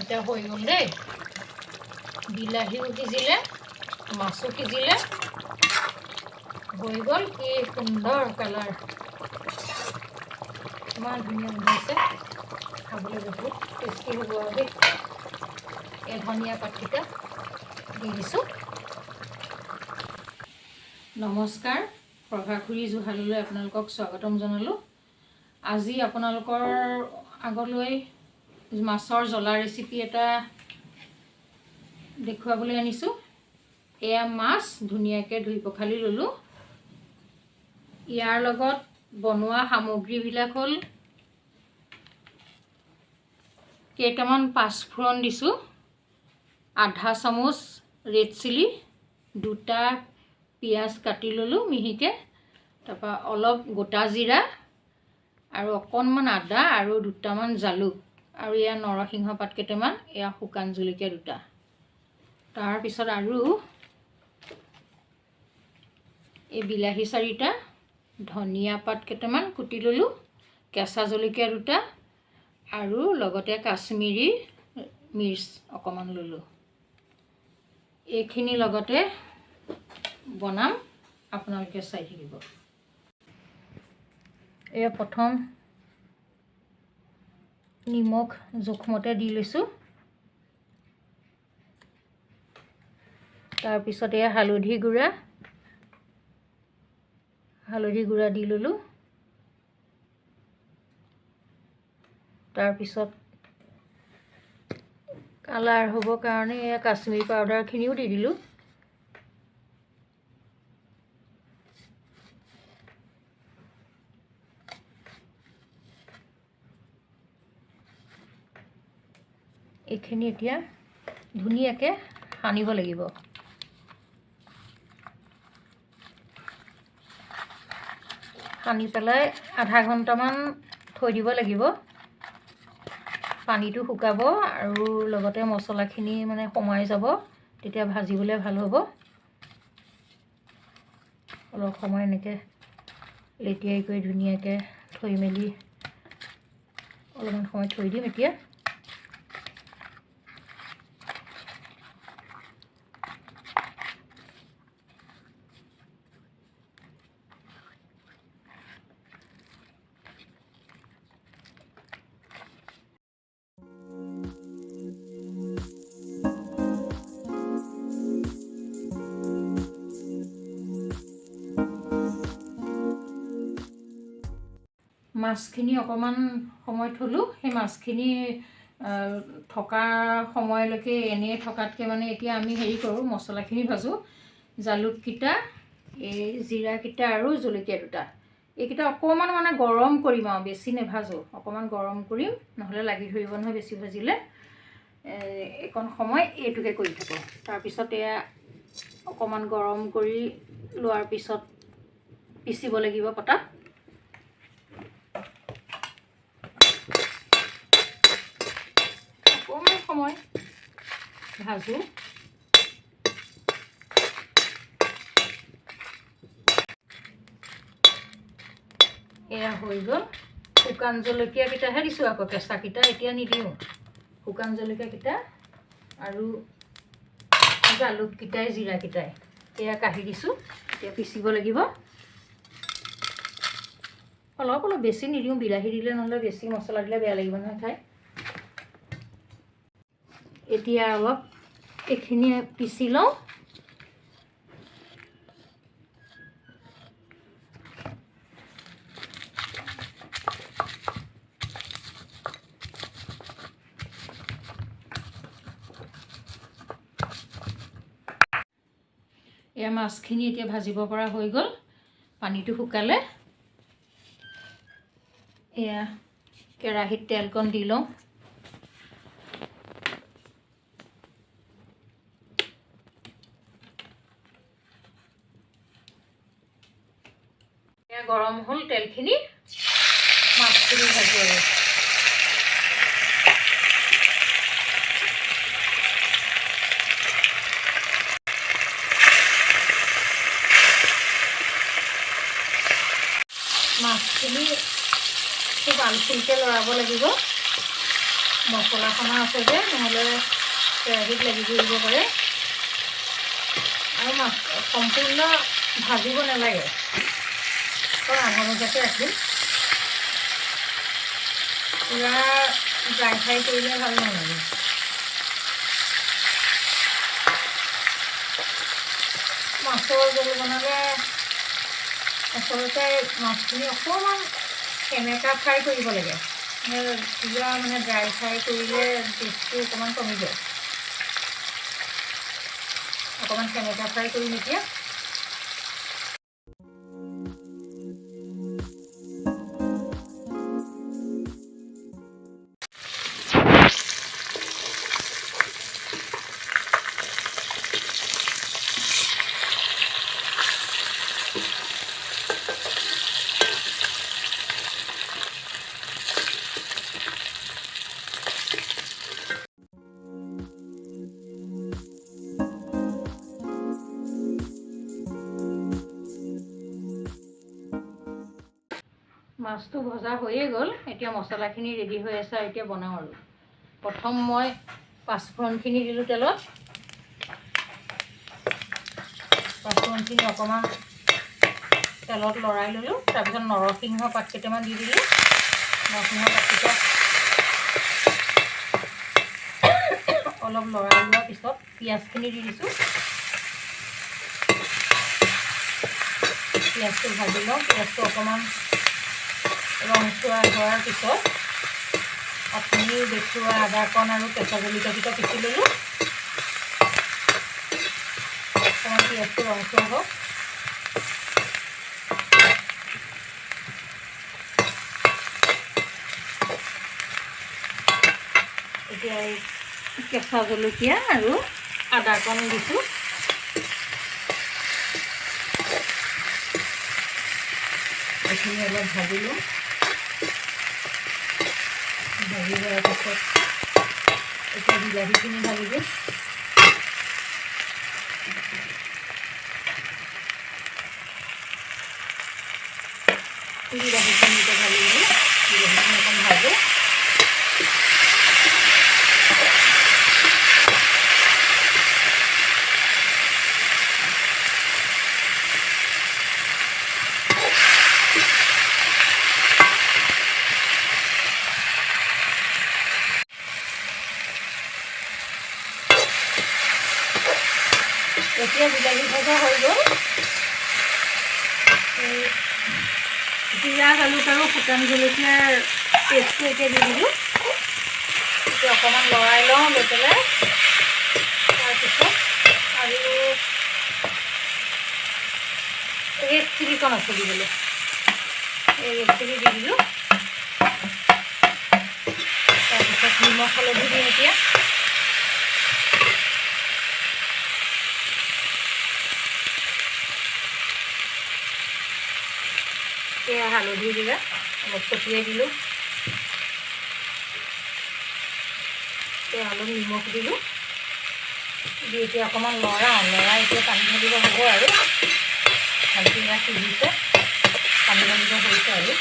এটা হৈ গ'ল দেই বিলাহীও সিজিলে মাছো সিজিলে হৈ গ'ল কি সুন্দৰ কালাৰ ইমান ধুনীয়া হৈছে খাবলৈ বহুত টেষ্টি হ'ব আৰু দেই এই ধনিয়া পাতকেইটা দি দিছোঁ নমস্কাৰ প্ৰভাখুৰী জুহাললৈ আপোনালোকক স্বাগতম জনালোঁ আজি আপোনালোকৰ আগলৈ মাছৰ জ্বলা ৰেচিপি এটা দেখুৱাবলৈ আনিছোঁ এয়া মাছ ধুনীয়াকৈ ধুই পখালি ল'লোঁ ইয়াৰ লগত বনোৱা সামগ্ৰীবিলাক হ'ল কেইটামান পাঁচফোৰণ দিছোঁ আধা চামুচ ৰেড চিলি দুটা পিঁয়াজ কাটি ল'লোঁ মিহিকৈ তাৰপৰা অলপ গোটা জিৰা আৰু অকণমান আদা আৰু দুটামান জালুক আৰু এয়া নৰসিংহ পাত কেইটামান এয়া শুকান জলকীয়া দুটা তাৰপিছত আৰু এই বিলাহী চাৰিটা ধনিয়া পাত কেইটামান কুটি ল'লোঁ কেঁচা জলকীয়া দুটা আৰু লগতে কাশ্মীৰী মিৰ্চ অকণমান ল'লোঁ এইখিনি লগতে বনাম আপোনালোকে চাই থাকিব এয়া প্ৰথম নিমখ জোখমতে দি লৈছোঁ তাৰপিছত এয়া হালধি গুড়া দি ল'লোঁ তাৰপিছত কালাৰ হ'বৰ কাৰণে এয়া কাশ্মীৰী পাউডাৰখিনিও দি দিলোঁ এইখিনি এতিয়া ধুনীয়াকৈ সানিব লাগিব সানি পেলাই আধা ঘণ্টামান থৈ দিব লাগিব পানীটো শুকাব আৰু লগতে মছলাখিনি মানে সোমাই যাব তেতিয়া ভাজিবলৈ ভাল হ'ব অলপ সময় এনেকৈ লেটিয়াই কৰি ধুনীয়াকৈ থৈ মেলি অলপমান সময় থৈ দিম এতিয়া মাছখিনি অকণমান সময় থলোঁ সেই মাছখিনি থকা সময়লৈকে এনেই থকাতকৈ মানে এতিয়া আমি হেৰি কৰোঁ মছলাখিনি ভাজোঁ জালুককেইটা এই জিৰাকেইটা আৰু জলকীয়া দুটা এইকেইটা অকণমান মানে গৰম কৰিম আৰু বেছি নেভাজোঁ অকণমান গৰম কৰিম নহ'লে লাগি ধৰিব নহয় বেছি ভাজিলে এইকণ সময় এইটোকে কৰি থাকোঁ তাৰপিছত এয়া অকণমান গৰম কৰি লোৱাৰ পিছত পিচিব লাগিব পটাত সময় ভাজোঁ এয়া হৈ গ'ল শুকান জলকীয়াকেইটাহে দিছোঁ আকৌ কেঁচাকেইটা এতিয়া নিদিওঁ শুকান জলকীয়াকেইটা আৰু জালুককেইটাই জিৰাকেইটাই এয়া কাঢ়ি দিছোঁ এতিয়া পিচিব লাগিব অলপ বেছি নিদিওঁ বিলাহী দিলে নহ'লে বেছি মছলা দিলে বেয়া লাগিব নহয় খাই এতিয়া অলপ এইখিনি পিচি লওঁ এয়া মাছখিনি এতিয়া ভাজিব পৰা হৈ গ'ল পানীটো শুকালে এয়া কেৰাহীত তেলকণ দি লওঁ গৰম হ'ল তেলখিনি মাছখিনি ভাজি আৰু মাছখিনি খুব আলফুলকৈ লৰাব লাগিব মছলাখনা আছে যে নহ'লে কেৰাহীত লাগি ধৰিব পাৰে আৰু মাছ সম্পূৰ্ণ ভাজিব নালাগে কাৰণ আধা ভজাকৈ ৰাখিম পূৰা ড্ৰাই ফ্ৰাই কৰিলে ভাল নালাগে মাছৰ জোল বনালে আচলতে মাছখিনি অকণমান সেমেকা ফ্ৰাই কৰিব লাগে পূৰা মানে ড্ৰাই ফ্ৰাই কৰিলে টেষ্টটো অকণমান কমি যায় অকণমান সেমেকা ফ্ৰাই কৰিম এতিয়া মাছটো ভজা হৈয়ে গ'ল এতিয়া মছলাখিনি ৰেডি হৈ আছে আৰু এতিয়া বনাওঁ আৰু প্ৰথম মই পাঁচফোৰণখিনি দিলোঁ তেলত পাঁচফোৰণখিনি অকণমান তেলত লৰাই ল'লোঁ তাৰপিছত নৰসিংহ পাত কেইটামান দি দিলোঁ নৰসিংহ পাতকেইটা অলপ লৰাই লোৱাৰ পিছত পিঁয়াজখিনি দি দিছোঁ পিঁয়াজটো ভাজি লওঁ পিঁয়াজটো অকণমান ৰংচোৱা হোৱাৰ পিছত আপুনি দেখুওৱা আদাকণ আৰু কেঁচা জলকীয়াকেইটা পিচি ল'লোঁ অকণমান পিঁয়াজটো ৰংচোৱা হওক এতিয়া এই কেঁচা জলকীয়া আৰু আদাকণ দিছোঁ এইখিনি অলপ ভাজি লওঁ ভাজি লোৱাৰ পিছত এতিয়া বিলাহীখিনি ঢালি দিম বিলাহীখিনি এতিয়া ঢালি দিলোঁ বিলাহীখিনি অকণ ভাজোঁ এতিয়া বিলাহী ভজা হৈ গ'ল জিৰা জালুক আৰু শুকান জলকীয়াৰ পেষ্টটো এতিয়া দি দিলোঁ এতিয়া অকণমান লৰাই লওঁ লৈ পেলাই তাৰপিছত আৰু ৰেড চিলিকণ আছে দিবলৈ এই ৰেড চিলি দি দিলোঁ তাৰপিছত নিমখ হালধি দিম এতিয়া এয়া হালধি দিলে অলপ ছটিয়াই দিলোঁ অলপ নিমখ দিলোঁ দি এতিয়া অকণমান লৰাই এতিয়া পানী ঢালিব হ'ব আৰু ভালকৈ সিজিছে পানী ঢালিব হৈছে আৰু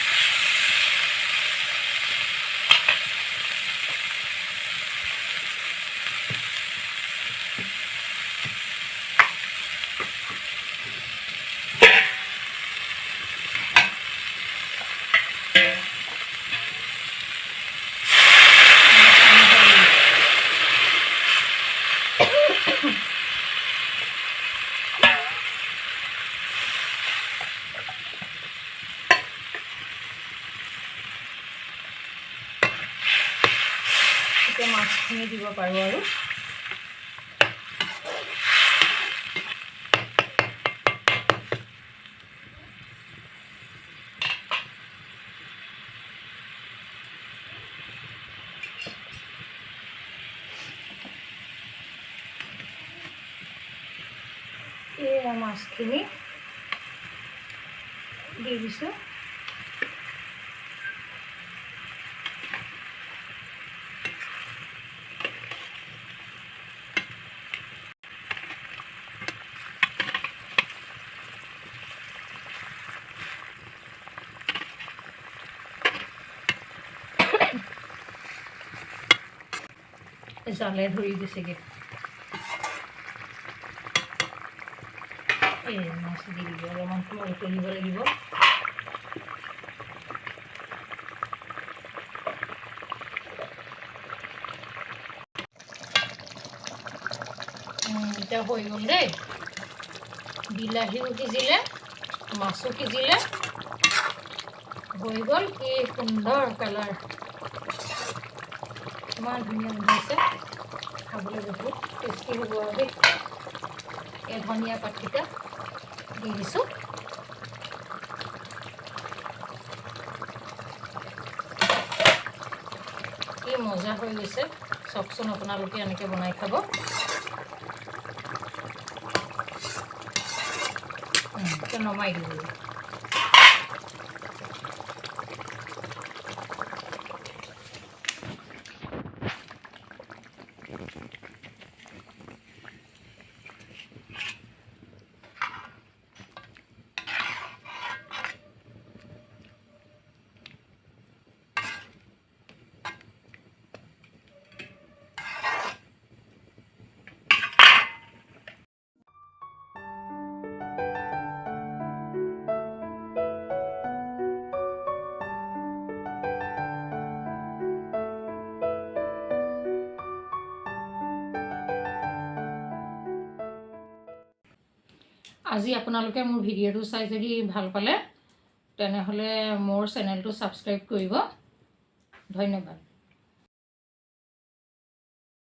মাছখিনি দিব পাৰোঁ আৰু এয়া মাছখিনি দি দিছোঁ জালে ধৰি গৈছেগৈ এই মাছ দি দিব অলপমান সময় উতলিব লাগিব এতিয়া হৈ গ'ল দেই বিলাহীও সিজিলে মাছো সিজিলে হৈ গ'ল কি সুন্দৰ কালাৰ ইমান ধুনীয়া গোন্ধাইছে খাবলৈ বহুত টেষ্টি হ'ব আৰু দেই এই ধনিয়া পাতকেইটা দি দিছোঁ কি মজা হৈ গৈছে চাওকচোন আপোনালোকে এনেকৈ বনাই খাব নমাই দিব আজি আপোনালোকে মোৰ ভিডিঅ'টো চাই যদি ভাল পালে তেনেহ'লে মোৰ চেনেলটো ছাবস্ক্ৰাইব কৰিব ধন্যবাদ